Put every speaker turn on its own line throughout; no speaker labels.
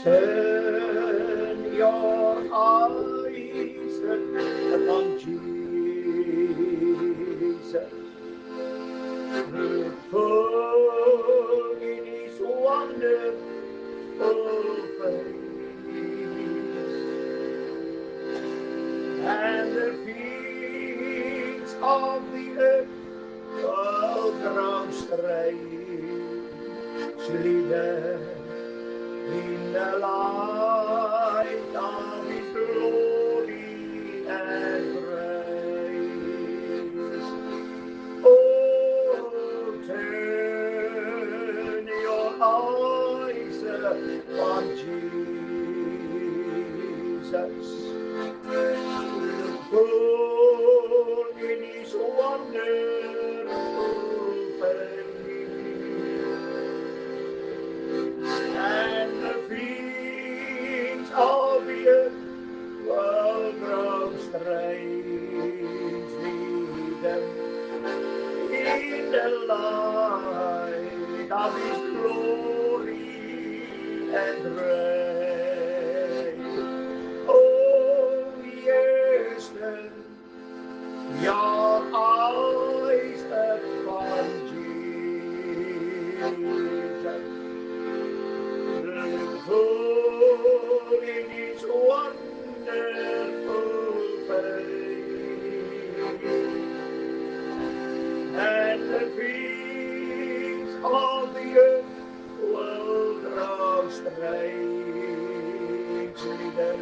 Turn your eyes upon Jesus. Look full in his wonderful face, and the fields of the earth will grow strangely there in the light of his glory and grace. Oh, turn your eyes upon Jesus. Look full in his wonderful face, and the fields of the earth will grow strangely dim in the light of his glory and grace. Oh, yes, turn your eyes upon Jesus. Look full in his wonderful face, and the fields of the earth will grow strangely dim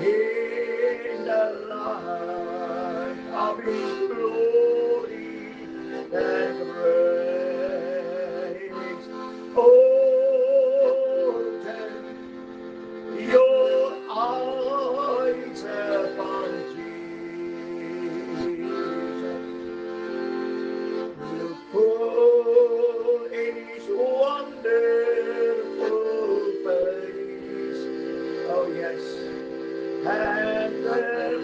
in the light of his glory and grace. Oh, turn your eyes upon Jesus. Look full in his wonderful face. Oh, yes. And the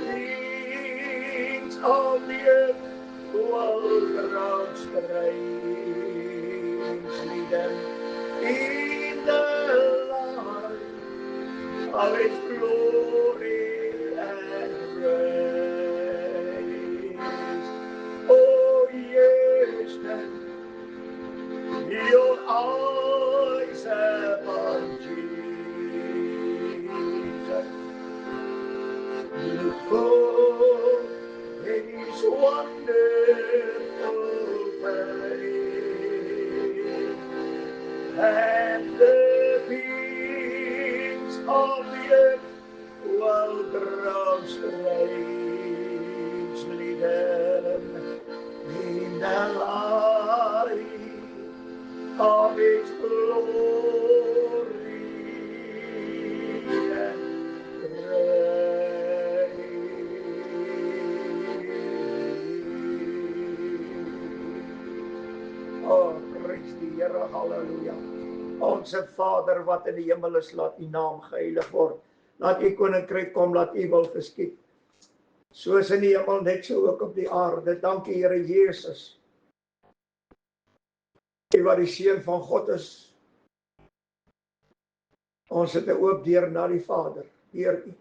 things of the earth will grow strangely dim in the light of his glory and grace. Oh, yes, turn your eyes upon Jesus. Look full in his wonderful face, and the peace of the earth will grow strangely dim in the light of his glory and grace. Oh, prys die Here, halleluja. Onse Vader wat in die hemel is, laat u naam geheilig word. Laat u koninkryk kom, laat u wil geskied. Soos in die hemel, net so ook op die aarde. Dankie Here Jesus. U wat die Seun van God is. Ons het 'n oop deur na die Vader, deur u.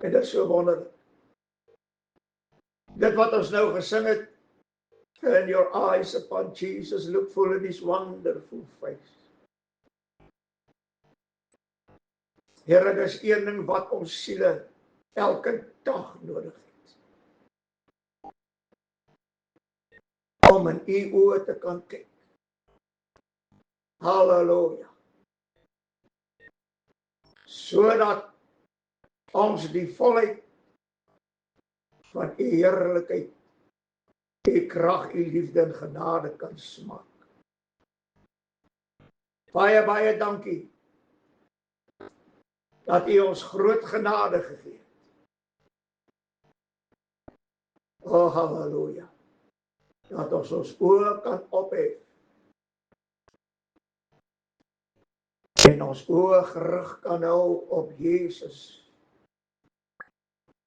En dit is so wonderlik. Dit wat ons nou gesing het, turn your eyes upon Jesus, look full in his wonderful face. Here, dis een ding wat ons siele elke dag nodig het. Om in u oë te kan kyk. Halleluja. Sodat ons die volheid van u heerlikheid, u krag, u liefde en genade kan smaak. Baie, baie dankie dat u ons groot genade gegee het. O, halleluja. Dat ons oë kan ophef en ons oë gerig kan hou op Jesus,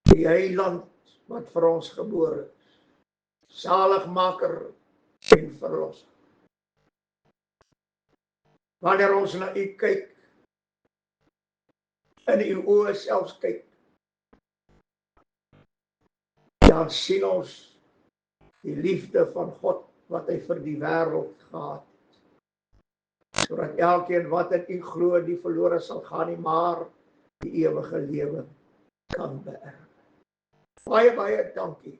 die heiland wat vir ons gebore is, zaligmaker en verlosser. Wanneer ons na u kyk, in u oë selfs kyk, dan sien ons die liefde van God wat hy vir die wêreld gehad het, sodat elkeen wat in u glo nie verlore sal gaan nie, maar die ewige lewe kan beerwe. Baie dankie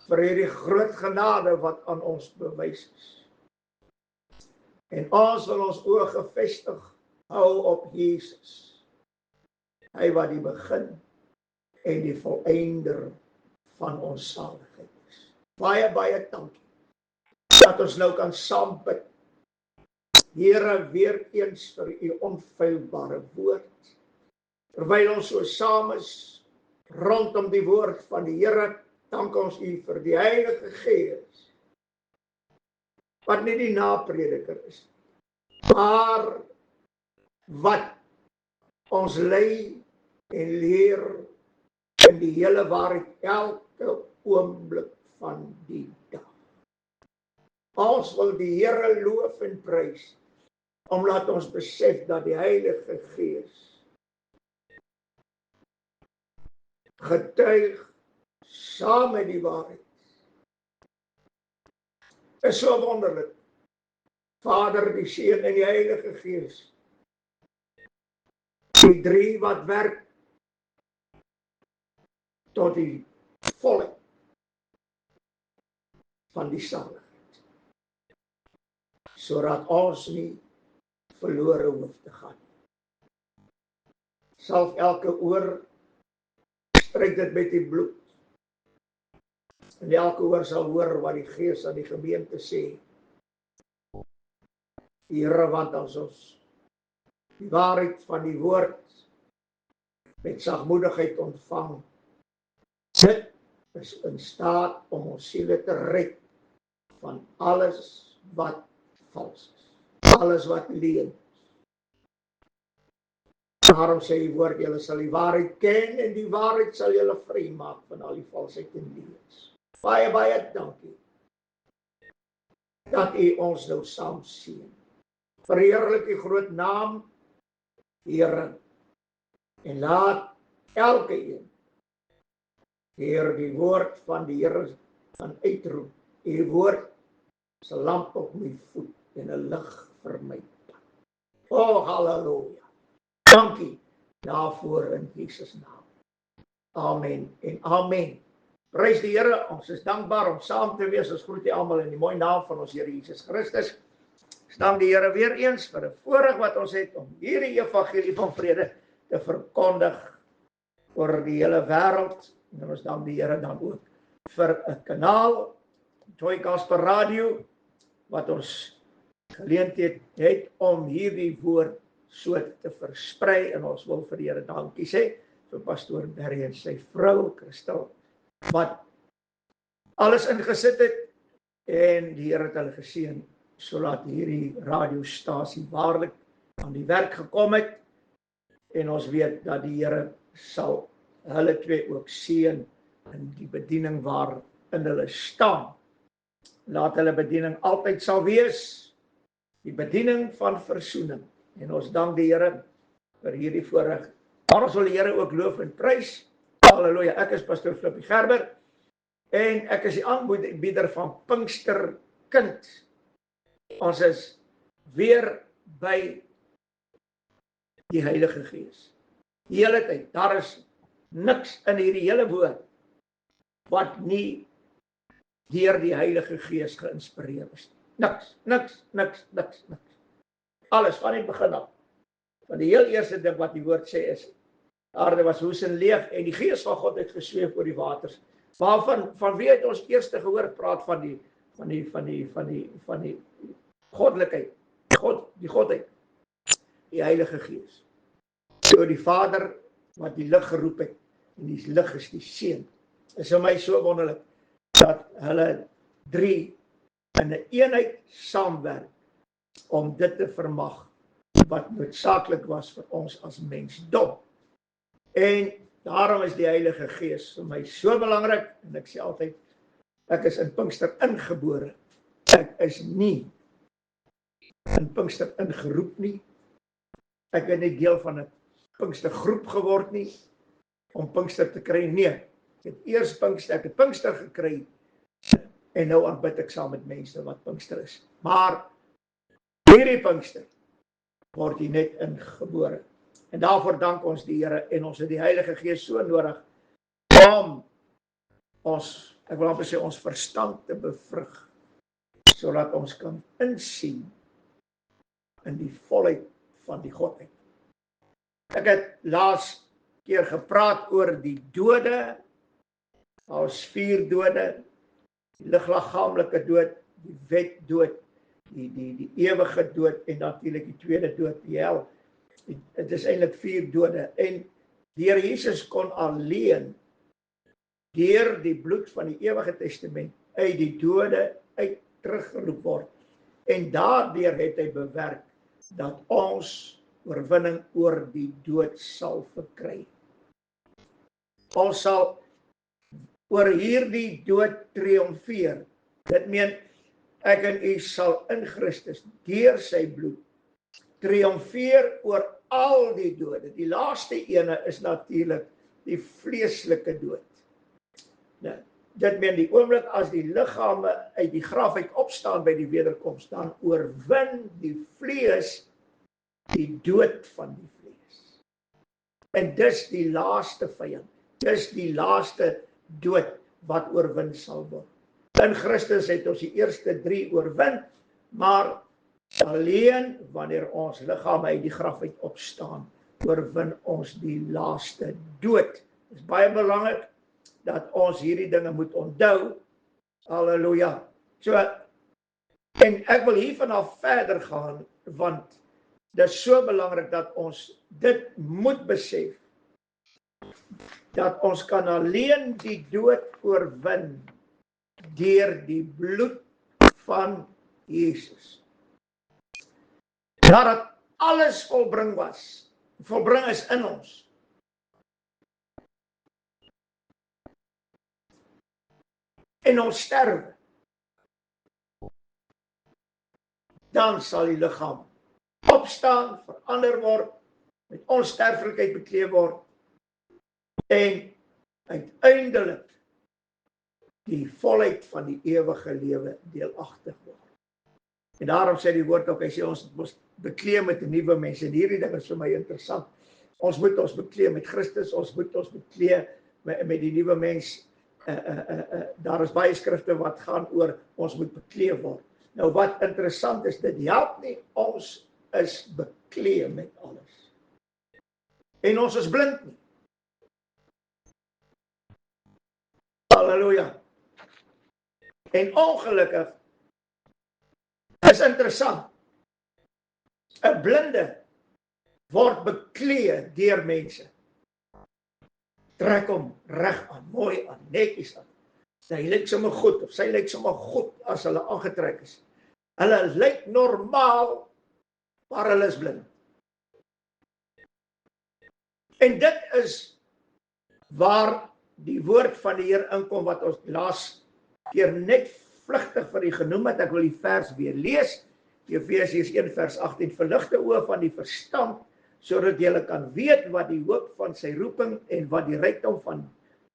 vir hierdie groot genade wat aan ons bewys is. En ons wil ons oë gefestig hou op Jesus, hy wat die begin en die volëinder van ons saligheid is. Baie dankie dat ons nou kan saam bid. Here, weer eens vir u onfeilbare woord. Terwyl ons so saam is rondom die woord van die Here, dank ons u vir die Heilige Gees, wat nie die naprediker is, maar wat ons lei en leer in die hele waarheid elke oomblik van die dag. Ons wil die Here loof en prys, omdat ons besef dat die Heilige Gees getuig saam met die waarheid. Is so wonderlik. Vader, die Seun en die Heilige Gees. Die drie wat werk tot die volheid van die saligheid. Sodat ons nie verlore hoef te gaan. Salf elke oor, stryk dit met die bloed. En elke oor sal hoor wat die Gees aan die gemeente sê. Die Here, want as ons die waarheid van die woord met sagmoedigheid ontvang, dit is in staat om ons siele te red van alles wat vals is, alles wat leuen is. Daarom sê die woord, julle sal die waarheid ken en die waarheid sal julle vry maak van al die valsheid en leuns. Baie dankie dat u ons nou saam sien. Verheerlik die groot naam, Here, en laat elke een deur die woord van die Here van uitroep. U woord is 'n lamp op my voet en 'n lig vir my pad. O, halleluja. Dankie daarvoor in Jesus naam. Amen en amen. Prys die Here, ons is dankbaar om saam te wees. Ons groet u almal in die mooi naam van ons Here Jesus Christus. Ons dank die Here weer eens vir 'n voorreg wat ons het om hierdie evangelie van vrede te verkondig oor die hele wêreld. En ons dank die Here dan ook vir 'n kanaal, Joy Gospel Radio, wat ons geleentheid het om hierdie woord so te versprei. En ons wil vir die Here dankie sê vir pastoor Barry en sy vrou Christel, wat alles ingesit het, en die Here het hulle geseën sodat hierdie radiostasie waarlik aan die werk gekom het. En ons weet dat die Here sal hulle twee ook seën in die bediening waarin hulle staan. Laat hulle bediening altyd sal wees die bediening van versoening. En ons dank die Here vir hierdie voorreg. Maar ons wil die Here ook loof en prys. Halleluja. Ek is pastoor Flippie Gerber en ek is die aanbieder van Pinksterkind. Ons is weer by die Heilige Gees. Die hele tyd. Daar is niks in hierdie hele woord wat nie deur die Heilige Gees geïnspireer is. Niks. Alles van die begin af. Want die heel eerste ding wat die woord sê is, aarde was woes en leeg en die Gees van God het gesweef oor die waters. Van wie het ons eerste gehoor praat van die goddelikheid, die Godheid, die Heilige Gees. So die Vader wat die lig geroep het, en die lig is die Seun. Is vir my so wonderlik dat hulle drie in 'n eenheid saamwerk om dit te vermag wat noodsaaklik was vir ons as mensdom. En daarom is die Heilige Gees vir my so belangrik, en ek sê altyd, ek is in Pinkster ingebore. Ek is nie in Pinkster ingeroep nie. Ek is nie deel van 'n Pinkstergroep geword nie, om Pinkster te kry, nee. Ek het eers Pinkster, ek het Pinkster gekry, en nou aanbid ek saam met mense wat Pinkster is. Maar, hierdie Pinkster, word jy net ingebore. En daarvoor dank ons die Here, en ons het die Heilige Gees so nodig, om ons, ek wil amper sê, ons verstand te bevrug, sodat ons kan insien, in die volheid van die Godheid. Ek het laas keer gepraat oor die dode, ons 4 dode, die liggaamlike dood, die wetdood, die ewige dood, en natuurlik die tweede dood, die hel. Het is eintlik 4 dode, en die Here Jesus kon alleen, deur die bloed van die ewige testament, uit die dode uit teruggeroep word, en daardeur het hy bewerk, dat ons oorwinning oor die dood sal verkry. Ons sal oor hierdie dood triomfeer. Dit meen, ek en u sal in Christus, deur sy bloed, triomfeer oor al die dode. Die laaste ene is natuurlik die vleeslike dood. Nou, dit meen die oomblik as die liggame uit die graf uit opstaan by die wederkoms, dan oorwin die vlees die dood van die vlees. En dis die laaste vyand. Dis die laaste dood wat oorwin sal word. In Christus het ons die eerste 3 oorwin, maar alleen wanneer ons liggame uit die graf uit opstaan, oorwin ons die laaste dood. Dit is baie belangrik dat ons hierdie dinge moet onthou. Halleluja. So, en ek wil hier vanaf verder gaan, want dit is so belangrik dat ons dit moet besef, dat ons kan alleen die dood oorwin deur die bloed van Jesus. Nadat alles volbring is in ons. En ons sterwe, dan sal die liggaam opstaan, verander word, met onsterflikheid bekleed word, en uiteindelik die volheid van die ewige lewe deelagtig word. En daarom sê die woord ook, hy sê ons moet bekleed met 'n nuwe mens, en hierdie ding is vir my interessant. Ons moet ons bekleed met Christus, ons moet ons bekleed met die nuwe mens. Daar is baie skrifte wat gaan oor, ons moet bekleed word. Nou wat interessant is, dit help nie, ons is bekleed met alles. En ons is blind nie. Halleluja. En ongelukkig is interessant. 'n blinde word bekleed deur mense. Trek hom reg aan, mooi aan, netjies aan. Sy lyk sommer goed, of sy lyk sommer goed as hulle aangetrek is. Hulle lyk normaal, maar hulle is blind. En dit is waar die woord van die Here inkom, wat ons laas keer net vlugtig vir u genoem het. Ek wil die vers weer lees. Efesiërs 1 vers 18, verligte oë van die verstand, sodat julle kan weet wat die hoop van sy roeping en wat die rykdom van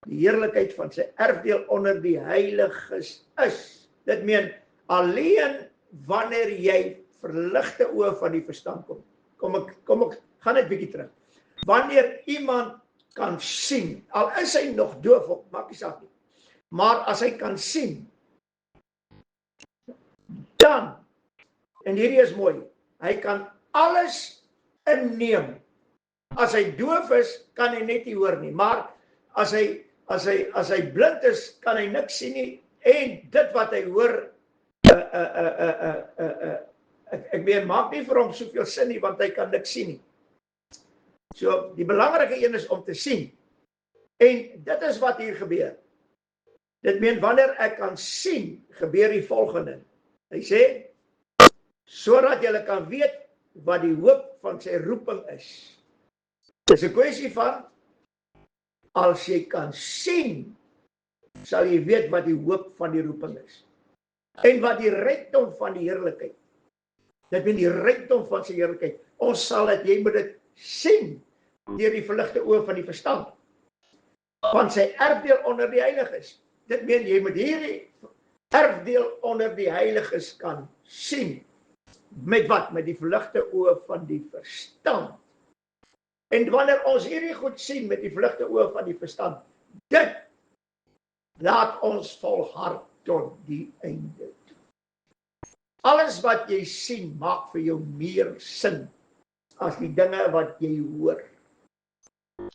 die heerlikheid van sy erfdeel onder die heiliges is. Dit meen, alleen wanneer jy verligte oë van die verstand kom. Kom ek gaan net bietjie terug. Wanneer iemand kan sien, al is hy nog doof, maak nie saak nie, maar as hy kan sien, dan, en hierdie is mooi, hy kan alles inneem. As hy doof is, kan hy net nie hoor nie, maar as hy blind is, kan hy niks sien nie, en dit wat hy hoor, ek meen, maak nie vir hom soveel sin nie, want hy kan niks sien nie. So, die belangrike een is om te sien, en dit is wat hier gebeur. Dit meen, wanneer ek kan sien, gebeur die volgende. Hy sê, sodat julle kan weet wat die hoop van sy roeping is. Dit is 'n kwessie van, as jy kan sien, sal jy weet wat die hoop van die roeping is. En wat die rykdom van die heerlikheid. Dit meen die rykdom van sy heerlikheid. Ons sal dit, jy moet dit sien. deur die verligte oë van die verstand, van sy erfdeel onder die heiliges. Dit meen jy moet hierdie erfdeel onder die heiliges kan sien. Met wat? Met die verligte oë van die verstand. En wanneer ons hierdie goed sien met die verligte oë van die verstand, dit laat ons volhard tot die einde toe. Alles wat jy sien maak vir jou meer sin as die dinge wat jy hoor.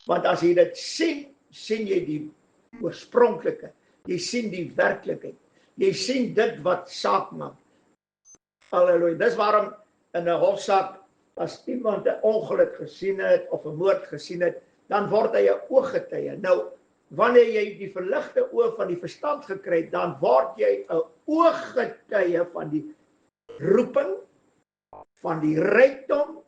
Want as jy dit sien, sien jy die oorspronklike, jy sien die werklikheid, jy sien dit wat saak maak. Halleluja. Dis waarom in 'n hofsaak, as iemand 'n ongeluk gesien het of 'n moord gesien het, dan word hy 'n ooggetuie. Nou, wanneer jy die verligte oë van die verstand gekry het, dan word jy 'n ooggetuie van die roeping, van die rykdom,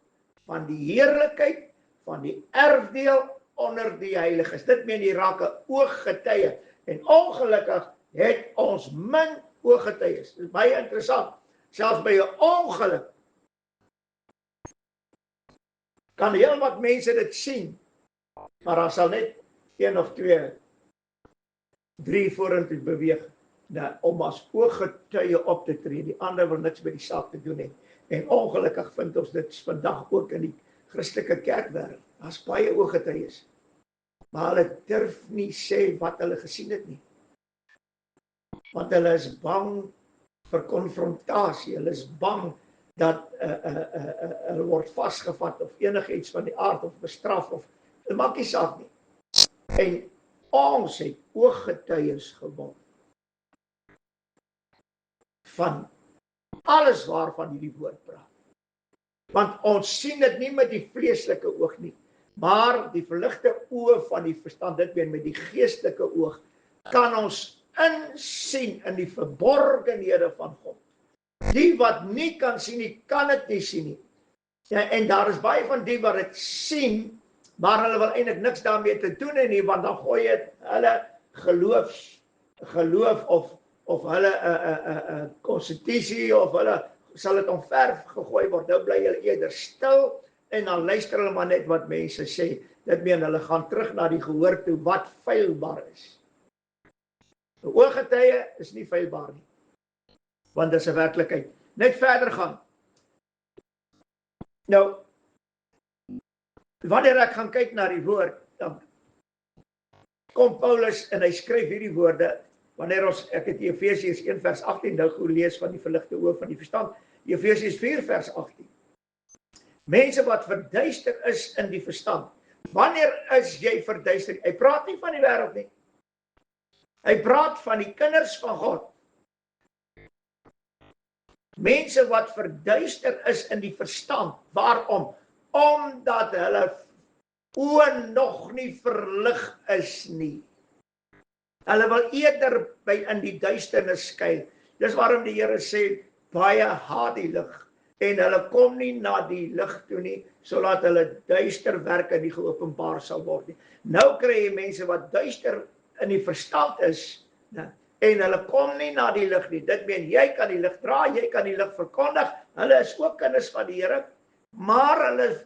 van die heerlikheid, van die erfdeel onder die heiliges. Dit meen jy raak 'n ooggetuie. En ongelukkig het ons min ooggetuies. Dit is baie interessant. Selfs by 'n ongeluk kan heel wat mense dit sien, maar daar sal net 1 of 2, 3 vorentoe beweeg om as ooggetuie op te tree. Die ander wil niks met die saak te doen hê. En ongelukkig vind ons dit vandag ook in die Christelike kerkwêreld. Daar's baie ooggetuies, maar hulle durf nie sê wat hulle gesien het nie. Want hulle is bang vir konfrontasie, hulle is bang dat hulle word vasgevat of enigiets van die aard of bestraf of, dit maak nie saak nie. En ons het ooggetuies geword van alles waarvan hierdie woord praat. Want ons sien dit nie met die vleeslike oog nie, maar die verligte oë van die verstand, dit meen met die geestelike oog, kan ons insien in die verborgenhede van God. Die wat nie kan sien nie, kan dit nie sien nie. Ja, en daar is baie van die wat dit sien, maar hulle wil eintlik niks daarmee te doen hê nie, want dan gooi dit hulle geloof of hulle konstitusie of hulle sal dit omverf gegooi word. Nou bly hulle eerder stil en dan luister hulle maar net wat mense sê. Dit meen hulle gaan terug na die gehoor toe wat feilbaar is. 'n Ooggetuie is nie feilbaar nie, want dit is 'n werklikheid. Net verder gaan. Nou, wanneer ek gaan kyk na die woord, dan kom Paulus en hy skryf hierdie woorde, wanneer ek het Efesiërs 1 vers 18 nou goed lees van die verligte oë van die verstand, Efesiërs 4 vers 18. Mense wat verduister is in die verstand. Wanneer is jy verduister? Hy praat nie van die wêreld nie. Hy praat van die kinders van God. Mense wat verduister is in die verstand. Waarom? Omdat hulle oë nog nie verlig is nie. Hulle wil eerder in die duisternis skuil. Dis waarom die Here sê, baie haat die lig. En hulle kom nie na die lig toe nie, sodat hulle duister werke nie geopenbaar sal word nie. Nou kry jy mense wat duister in die verstand is, en hulle kom nie na die lig nie. Dit meen, jy kan die lig dra, jy kan die lig verkondig, hulle is ook kinders van die Here, maar hulle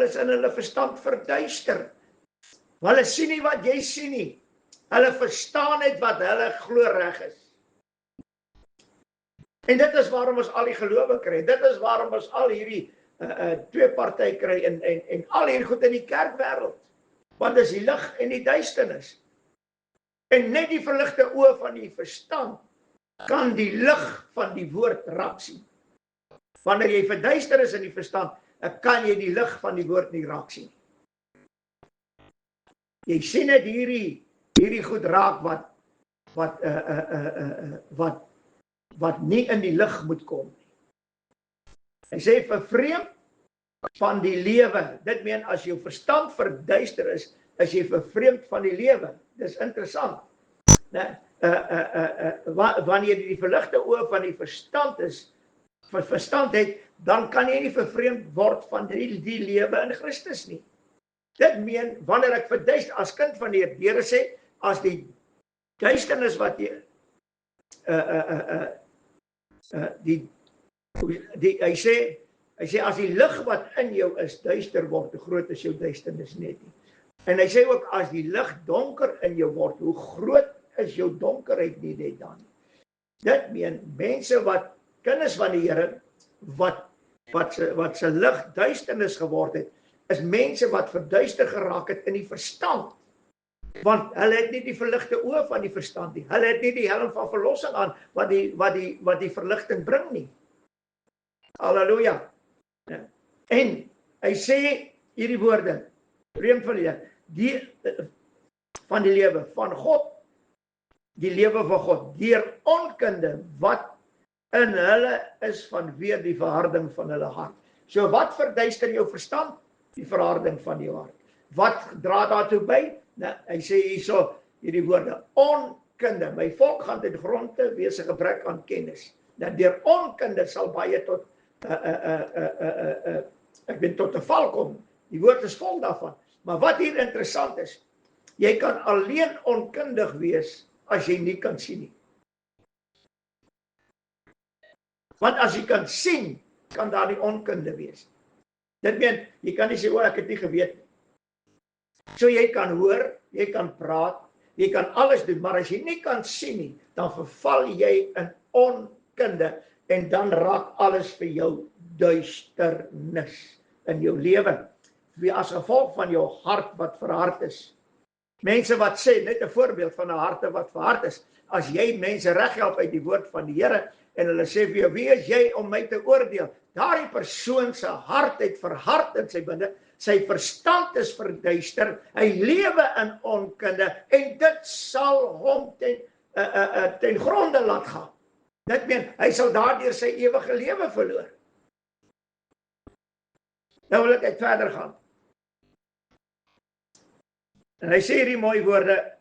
is in hulle verstand verduister. Hulle sien nie wat jy sien nie. Hulle verstaan net wat hulle glo reg is. En dit is waarom ons al die gelowe kry. Dit is waarom ons al hierdie twee party kry en al hierdie goed in die kerkwêreld. Want dis die lig en die duisternis. En net die verligte oë van die verstand kan die lig van die woord raak sien. Wanneer jy verduister is in die verstand, kan jy die lig van die woord nie raak sien. Jy sien net hierdie goed raak wat nie in die lig moet kom nie. Hy sê vervreemd van die lewe. Dit meen as jou verstand verduister is jy vervreemd van die lewe. Dis interessant. Wanneer jy die verligte oë van die verstand het, dan kan jy nie vervreemd word van die lewe in Christus nie. Dit meen, wanneer ek verduister as kind van die Here sê, as die duisternis wat jy hy sê Hy sê, as die lig wat in jou is duister word, hoe groot is jou duisternis net nie. En hy sê ook, as die lig donker in jou word, hoe groot is jou donkerheid nie net dan nie. Dit meen, mense wat, kinders van die Here, wat se lig duisternis geword het, is mense wat verduister geraak het in die verstand. Want hulle het nie die verligte oë van die verstand nie. Hulle het nie die helm van verlossing aan, wat die verligting bring nie. Halleluja. En hy sê hierdie woorde, vreemd van van die lewe van God, die lewe van God, deur onkunde wat in hulle is vanweë die verharding van hulle hart. So wat verduister jou verstand? Die verharding van jou hart. Wat dra daartoe by? Nou, hy sê hierso, hierdie woorde, onkunde. My volk gaan ten gronde wees 'n gebrek aan kennis. Nou, deur onkunde sal baie tot tot 'n val kom. Die woord is vol daarvan. Maar wat hier interessant is, jy kan alleen onkundig wees as jy nie kan sien nie. Want as jy kan sien, kan daar nie onkunde wees. Dit meen, jy kan nie sê, ek het nie geweet nie. So jy kan hoor, jy kan praat, jy kan alles doen, maar as jy nie kan sien nie, dan verval jy in onkunde en dan raak alles vir jou duisternis in jou lewe. As gevolg van jou hart wat verhard is. Mense wat sê, net 'n voorbeeld van 'n harte wat verhard is, as jy mense reghelp uit die woord van die Here, en hulle sê vir jou, wie is jy om my te oordeel? Daardie persoon se hart het verhard in sy binne, sy verstand is verduister, hy lewe in onkunde, en dit sal hom ten gronde laat gaan. Dit meen, hy sal daardeur sy ewige lewe verloor. Nou wil ek verder gaan. En hy sê hierdie mooi woorde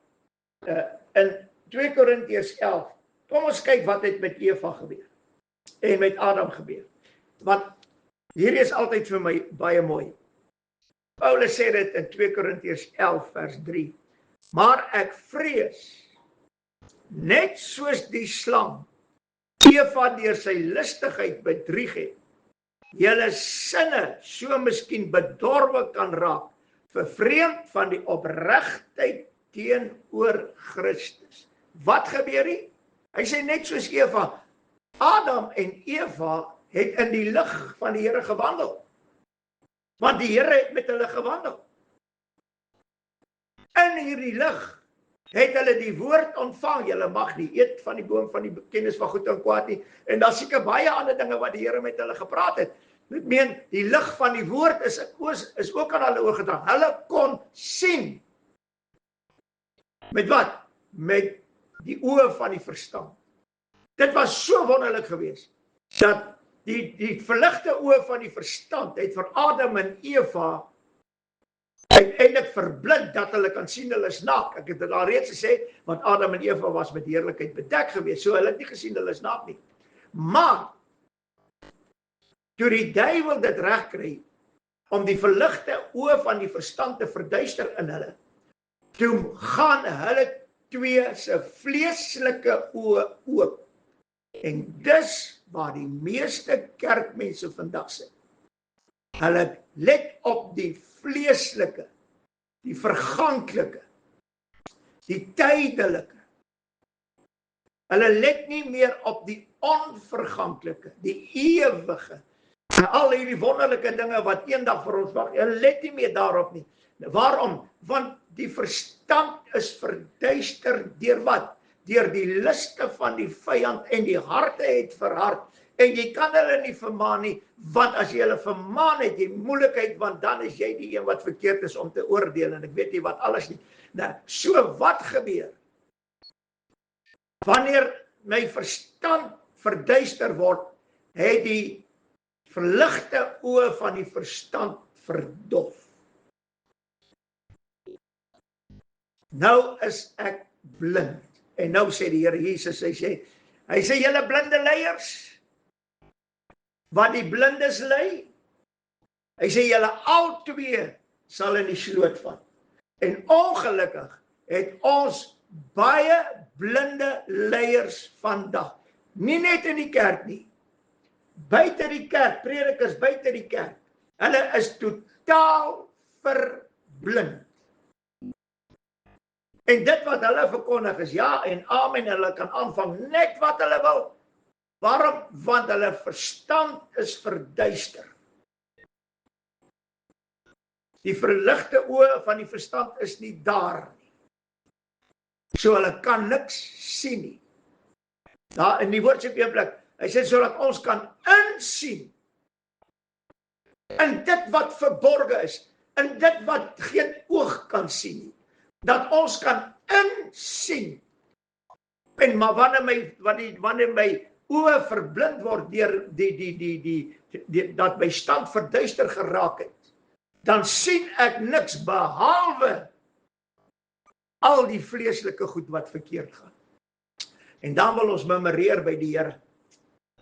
in 2 Korintiërs 11. Kom ons kyk wat het met Eva gebeur en met Adam gebeur. Want hierdie is altyd vir my baie mooi. Paulus sê dit in 2 Korintiërs 11 vers 3. Maar ek vrees, net soos die slang Eva deur sy listigheid bedrieg het, julle sinne so miskien bedorwe kan raak, vervreemd van die opregtheid teenoor Christus. Wat gebeur hier? Hy sê net soos Eva, Adam en Eva het in die lig van die Here gewandel. Want die Here het met hulle gewandel. In hierdie lig het hulle die woord ontvang, julle mag nie eet van die boom van die kennis van goed en kwaad nie, en daar seker baie ander dinge wat die Here met hulle gepraat het. Dit meen, die lig van die woord is ook aan hulle oorgedra. Hulle kon sien. Met wat? Met die oë van die verstand. Dit was so wonderlik geweest, dat die verligte oë van die verstand het vir Adam en Eva uiteindelik verblind, dat hulle kan sien hulle is naak. Ek het dit al reeds gesê, want Adam en Eva was met heerlikheid bedek geweest, so hulle het nie gesien hulle is naak nie. Maar, toe die duiwel dit reg kry, om die verligte oë van die verstand te verduister in hulle, toe gaan hulle twee se vleeslike oë oop. En dis waar die meeste kerkmense vandag sit. Hulle let op die vleeslike, die verganklike, die tydelike. Hulle let nie meer op die onverganklike, die ewige, en al hierdie wonderlike dinge wat eendag vir ons wag. Hulle let nie meer daarop nie. Waarom? Want die verstand is verduister deur wat? Deur die liste van die vyand, en die harte het verhard. En jy kan hulle nie vermaan nie, want as jy hulle vermaan het, jy moeilikheid, want dan is jy die een wat verkeerd is om te oordeel, en ek weet nie wat alles nie. Nou, so wat gebeur? Wanneer my verstand verduister word, het die verligte oë van die verstand verdof. Nou is ek blind. En nou sê die Here Jesus, hy sê julle blinde leiers, wat die blindes lei, hy sê julle al twee sal in die sloot val. En ongelukkig het ons baie blinde leiers vandag, nie net in die kerk nie, buite die kerk, predikers buite die kerk, hulle is totaal verblind. En dit wat hulle verkondig is ja en amen, hulle kan aanvang net wat hulle wil. Waarom? Want hulle verstand is verduister. Die verligte oë van die verstand is nie daar nie. So hulle kan niks sien nie. Daar in die woordse oomblik, hy sê sodat ons kan insien in dit wat verborge is, in dit wat geen oog kan sien nie. Dat ons kan insien. En maar wanneer my oë verblind word deur dat my stand verduister geraak het, dan sien ek niks behalwe al die vleeslike goed wat verkeerd gaan. En dan wil ons memoreer by die Here.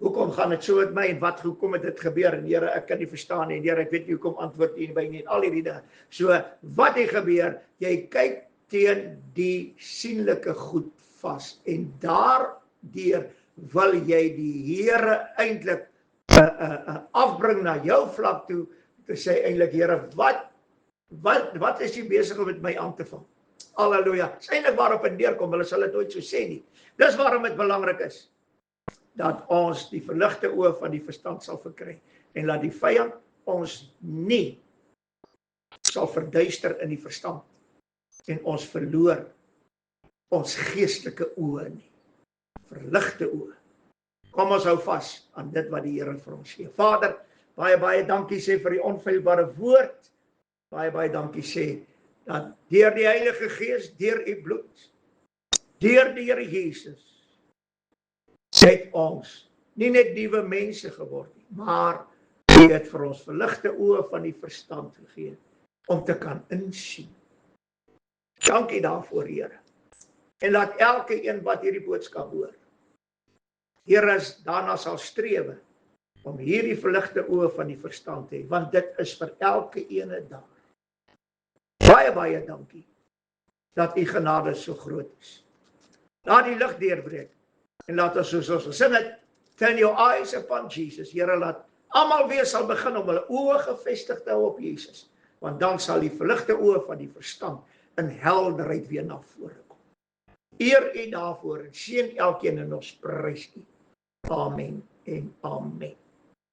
Hoekom gaan dit so met my en hoekom het dit gebeur? En Here, ek kan nie verstaan nie. En Here, ek weet nie hoekom antwoord U by nie en al hierdie dinge. So wat het gebeur? Jy kyk teen die sienlike goed vas en daardeur wil jy die Here eintlik afbring na jou vlak toe te sê eintlik Here, wat is jy besig om met my aan te vang? Halleluja. Dis eintlik waarop dit neerkom, hulle sal dit nooit so sê nie. Dis waarom dit belangrik is dat ons die verligte oë van die verstand sal verkry en laat die vyand ons nie sal verduister in die verstand en ons verloor ons geestelike oë nie. Verligte oë. Kom ons hou vas aan dit wat die Here vir ons gee. Vader, baie dankie sê vir die onfeilbare woord. Baie dankie sê dat deur die Heilige Gees, deur U bloed, deur die Here Jesus, het ons nie net nuwe mense geword nie, maar U het vir ons verligte oë van die verstand gegee om te kan insien. Dankie daarvoor, Here. En laat elke een wat hierdie boodskap hoor, Here, daarna sal strewe om hierdie verligte oë van die verstand te hê, want dit is vir elke ene daar. Baie dankie dat U genade so groot is. Laat die lig deurbreek en laat ons soos ons gesing het, turn your eyes upon Jesus. Here, laat almal weer sal begin om hulle oë gefestig te hou op Jesus, want dan sal die verligte oë van die verstand in helderheid weer na vore kom. Eer U daarvoor en seën elkeen en ons prys U. Amen en amen.